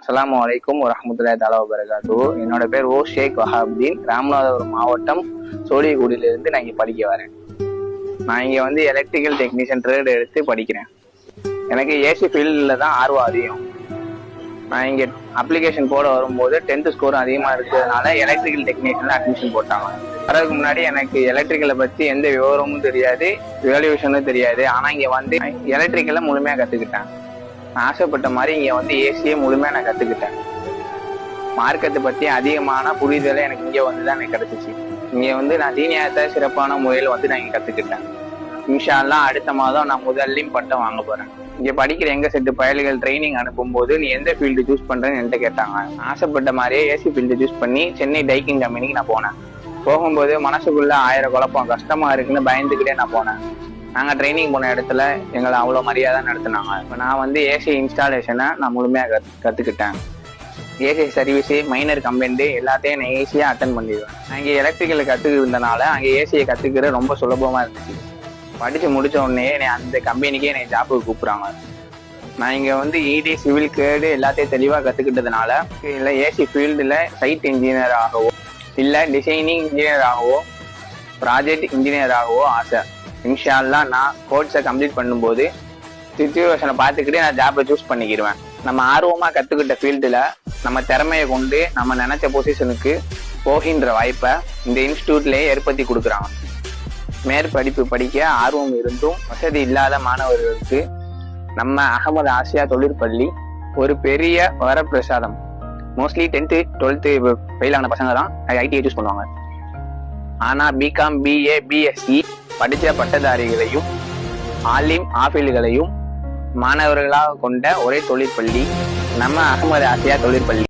அஸ்ஸலாமு அலைக்கும் வரஹ்மத்துல்லாஹி தஆலா வபரகாத்து. என்னோட பேர் ஷேக் வஹாபுதீன். ராமநாதபுரம் மாவட்டம் சோழியகுடியிலிருந்து நான் இங்கே படிக்க வரேன். நான் இங்கே வந்து எலக்ட்ரிக்கல் டெக்னீஷியன் ட்ரேட் எடுத்து படிக்கிறேன். எனக்கு ஏசி ஃபீல்டில் தான் ஆர்வம் அதிகம். நான் இங்கே அப்ளிகேஷன் போட வரும்போது 10th ஸ்கோர் அதிகமாக இருக்கிறதுனால எலக்ட்ரிக்கல் டெக்னீஷியனில் அட்மிஷன் போட்டாங்க. வரதுக்கு முன்னாடி எனக்கு எலக்ட்ரிக்கலை பற்றி எந்த விவரமும் தெரியாது, வேல்யூஷனும் தெரியாது. ஆனால் இங்கே வந்து எலக்ட்ரிக்கலை முழுமையாக கற்றுக்கிட்டேன். நான் ஆசைப்பட்ட மாதிரி இங்கே வந்து ஏசியை முழுமையாக நான் கற்றுக்கிட்டேன். மார்க்கெட்டை பற்றி அதிகமான புரிதலை எனக்கு இங்கே வந்து தான் எனக்கு கிடச்சிச்சு. இங்கே வந்து நான் தீனியாயத்தை சிறப்பான முறையில் வந்து நான் இங்கே கற்றுக்கிட்டேன். இன்ஷா அல்லாஹ் அடுத்த மாதம் நான் முதல்லையும் பட்டம் வாங்க போகிறேன். இங்கே படிக்கிற எங்கள் செட்டு பயல்கள் ட்ரைனிங் அனுப்பும்போது நீ எந்த ஃபீல்டு சூஸ் பண்ணுறேன்னு என்கிட்ட கேட்டாங்க. ஆசைப்பட்ட மாதிரியே ஏசி ஃபீல்டு சூஸ் பண்ணி சென்னை டைக்கிங் கம்பெனிக்கு நான் போனேன். போகும்போது மனசுக்குள்ள 1000 குழப்பம், கஷ்டமாக இருக்குன்னு பயந்துக்கிட்டே நான் போனேன். நாங்கள் ட்ரைனிங் போன இடத்துல எங்களை அவ்வளோ மரியாதை நடத்துனாங்க. இப்போ நான் வந்து ஏசி இன்ஸ்டாலேஷனை நான் முழுமையாக கற்றுக்கிட்டேன். ஏசி சர்வீஸு, மைனர் கம்ப்ளைண்ட்டு எல்லாத்தையும் நான் ஈஸியாக அட்டன் பண்ணிடுவேன். நான் இங்கே எலக்ட்ரிக்கலை கற்றுக்கிருந்தனால அங்கே ஏசியை கற்றுக்கிற ரொம்ப சுலபமாக இருந்துச்சு. படித்து முடித்த உடனே அந்த கம்பெனிக்கே என்னை ஜாப்புக்கு கூப்பிட்றாங்க. நான் இங்கே வந்து இடி, சிவில், கேடு எல்லாத்தையும் தெளிவாக கற்றுக்கிட்டதுனால இல்லை ஏசி ஃபீல்டில் சைட் இன்ஜினியராகவோ இல்லை டிசைனிங் இன்ஜினியராகவோ ப்ராஜெக்ட் இன்ஜினியராகவோ ஆசை. இன்ஷா அல்லாஹ் நான் கோர்ஸை கம்ப்ளீட் பண்ணும்போது சிச்சுவேஷனை பார்த்துக்கிட்டே நான் ஜாப்பை சூஸ் பண்ணிக்கிடுவேன். நம்ம ஆர்வமாக கற்றுக்கிட்ட ஃபீல்டில் நம்ம திறமையை கொண்டு நம்ம நினச்ச பொசிஷனுக்கு போகின்ற வாய்ப்பை இந்த இன்ஸ்டியூட்லேயே ஏற்படுத்தி கொடுக்குறாங்க. மேற்படிப்பு படிக்க ஆர்வம் இருந்தும் வசதி இல்லாத மாணவர்களுக்கு நம்ம அகமது ஆசியா தொழிற்பள்ளி ஒரு பெரிய வரப்பிரசாதம். மோஸ்ட்லி 10th 12th ஃபெயில் ஆன பசங்க தான் ஐடிஐ சூஸ் பண்ணுவாங்க. ஆனால் பிகாம், பிஏ, பிஎஸ்சி படித்த பட்டதாரிகளையும் ஆலிம் ஆஃபீல்களையும் மாணவர்களாக கொண்ட ஒரே தொழிற்பள்ளி நம்ம அகமது ஆசியா தொழிற்பள்ளி.